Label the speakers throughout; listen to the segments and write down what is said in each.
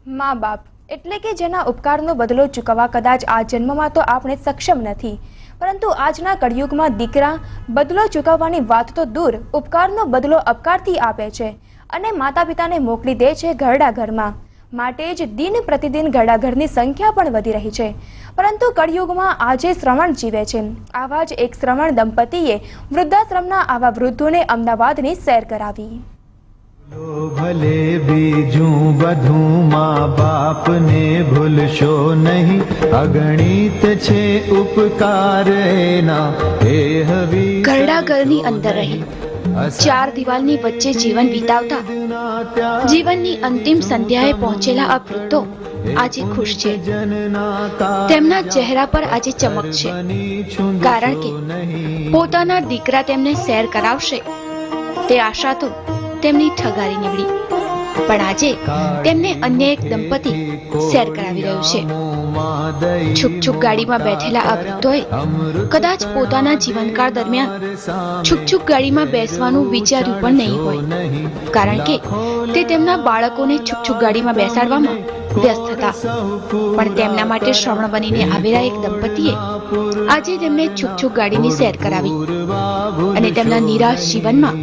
Speaker 1: મા બાપ એટલે કે જેના ઉપકારનો બદલો ચૂકવવા કદાચ આ જન્મમાં તો આપણે સક્ષમ નથી, પરંતુ આજના કળિયુગમાં દીકરા બદલો ચૂકવવાની વાત તો દૂર ઉપકારનો બદલો અપકારથી આપે છે અને માતા પિતાને મોકલી દે છે ઘરડા ઘરમાં। માટે જ દિન પ્રતિદિન ઘરડા ઘરની સંખ્યા પણ વધી રહી છે, પરંતુ કળિયુગમાં આજે શ્રવણ જીવે છે। આવા જ એક શ્રવણ દંપતીએ વૃદ્ધાશ્રમના આવા વૃદ્ધોને અમદાવાદની સૈર કરાવી।
Speaker 2: भले बीजू बधू माँ बाप ने भूलशो नहीं, अगणित छे उपकार एना
Speaker 3: घरड़ा घरनी अंदर रही चार दीवालनी वच्चे जीवन बीतावता जीवननी अंतिम संध्याए पहुंचेला आ वृद्धो આજે ખુશ છે। તેમના ચહેરા પર આજે ચમક છે, કારણ કે પોતાના દીકરા તેમને સૈર કરાવશે તે આશા તો તેમની ઠગારી નીવડી, પણ આજે તેમને અન્ય એક દંપતી સૈર કરાવી રહ્યું છે। છુક ગાડીમાં બેઠેલા આ વૃદ્ધોએ કદાચ પોતાના જીવનકાળ દરમિયાન છુક ગાડીમાં બેસવાનું વિચાર્યું પણ નહીં હોય, કારણ કે તે તેમના બાળકોને છુક ગાડીમાં બેસાડવામાં વ્યસ્ત હતા। પણ તેમના માટે શ્રવણ બનીને આવેલા એક દંપતીએ આજે તેમને છુક ગાડીની સૈર કરાવી અને તેમના નિરાશ જીવનમાં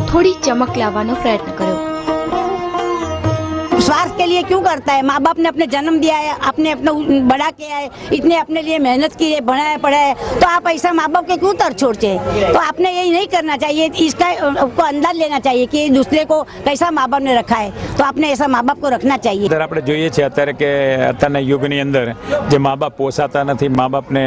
Speaker 3: थोड़ी चमक लावानो प्रयत्न करो।
Speaker 4: स्वार्थ के लिए क्यों करता है? माँ बाप ने अपने जन्म दिया है, आपने अपना बड़ा किया है, इतने अपने लिए मेहनत की है, बनाया पढ़ा है, तो आप ऐसा माँ बाप के क्यों तर छोड़ते हैं? तो आपने यही नहीं करना चाहिए। इसका आपको अंदाज लेना चाहिए कि दूसरे को कैसा माँ बाप ने रखा है, तो आपने ऐसा माँ बाप को रखना चाहिए।
Speaker 5: આપણે જોઈએ છે અત્યારે કે અત્યારના યુગની અંદર જે મા બાપ પોસાતા નથી, મા બાપને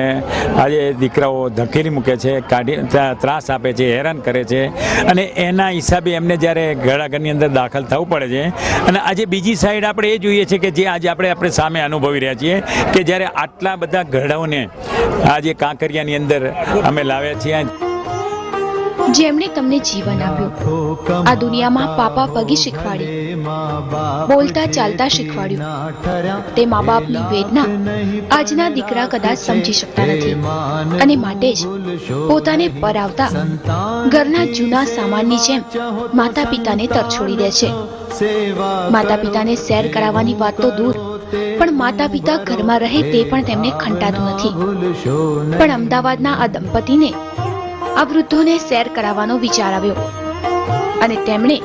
Speaker 5: આજે દીકરાઓ ધકેલી મૂકે છે, કાઢી ત્રાસ આપે છે, હેરાન કરે છે, અને એના હિસાબે એમને જ્યારે ઘરડાઘરની અંદર દાખલ થવું પડે છે। અને આજે બીજી સાઈડ આપણે એ જોઈએ છે કે જે આજે આપણે સામે અનુભવી રહ્યા છીએ કે જ્યારે આટલા બધા ઘરડાઓને આજે કાંકરિયાની અંદર અમે લાવ્યા છીએ।
Speaker 3: જેમણે તમને જીવન આપ્યું, આ દુનિયામાં પાપા પગી શીખવાડી, બોલતા ચાલતા શીખવાડ્યું, તે મા બાપની વેદના આજના દીકરા કદાચ સમજી શકતા નથી, અને માટે જ પોતાને પરાવતા ઘરના જૂના સામાનની જેમ માતા પિતાને તરછોડી દે છે। માતા પિતાને સૈર કરાવવાની વાત તો દૂર, પણ માતા પિતા ઘરમાં રહે તે પણ તેમને ખંટાતું નથી। પણ અમદાવાદના આ દંપતીને આ વૃદ્ધોને સૈર કરાવવાનો વિચાર આવ્યો અને તેમણે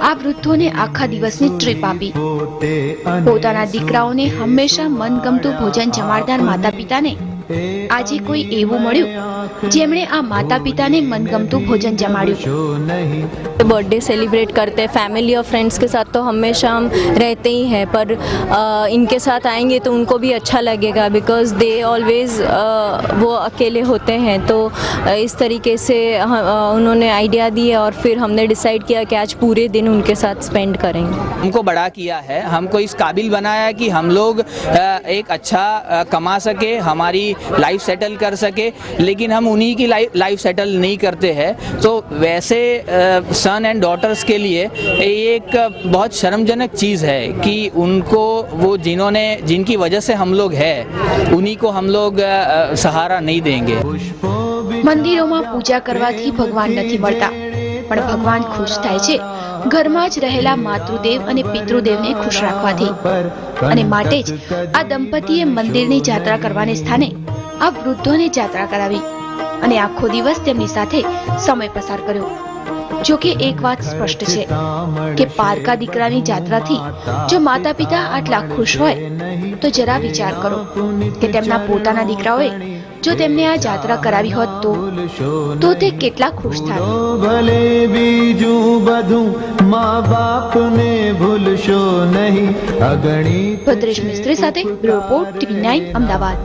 Speaker 3: આ વૃદ્ધોને આખા દિવસની ટ્રીપ આપી। પોતાના દીકરાઓને હંમેશા મનગમતું ભોજન જમાડનાર માતા પિતાને આજે કોઈ એવું મળ્યું જેમણે આ માતા પિતાને मनगमतू भोजन जमाड़્યું।
Speaker 6: बर्थडे सेलिब्रेट करते हैं फैमिली और फ्रेंड्स के साथ, तो हमेशा हम रहते ही हैं, पर इनके साथ आएंगे तो उनको भी अच्छा लगेगा, बिकॉज दे ऑलवेज वो अकेले होते हैं। तो इस तरीके से उन्होंने आइडिया दिया और फिर हमने डिसाइड किया कि आज पूरे दिन उनके साथ स्पेंड करेंगे।
Speaker 7: हमको बड़ा किया है, हमको इस काबिल बनाया कि हम लोग एक अच्छा कमा सके, हमारी लाइफ सेटल कर सके, लेकिन हम उन्हीं की लाइफ सेटल नहीं करते हैं। तो वैसे सन एंड डॉटर्स के लिए एक बहुत शर्मजनक चीज़ है कि उनको वो जिनकी वजह से हम लोग हैं उन्हीं को हम लोग सहारा नहीं देंगे।
Speaker 3: મંદિરોમાં પૂજા કરવાથી ભગવાન નથી મળતા, પણ ભગવાન ખુશ થાય છે ઘરમાં જ રહેલા માતૃદેવ અને પિતૃદેવને ખુશ રાખવાથી। અને માટે જ આ દંપતીએ મંદિરની યાત્રા કરવાને સ્થાને આ વૃદ્ધોને યાત્રા કરાવી અને આખો દિવસ તેમની સાથે સમય પસાર કર્યો। જો કે એક વાત સ્પષ્ટ છે કે પારકા દીકરાની યાત્રાથી જો માતા પિતા આટલા ખુશ હોય તો જરા વિચાર કરો કે તેમના પોતાના દીકરાઓએ જો તેમને આ યાત્રા કરાવી હોત તો તે કેટલા ખુશ થાત।
Speaker 2: ભલે બીજું બધું મા બાપને ભૂલશો નહીં, અગણિત।
Speaker 3: ભદ્રેશ મિસ્ત્રી સાથે રિપોર્ટ TV9 અમદાવાદ।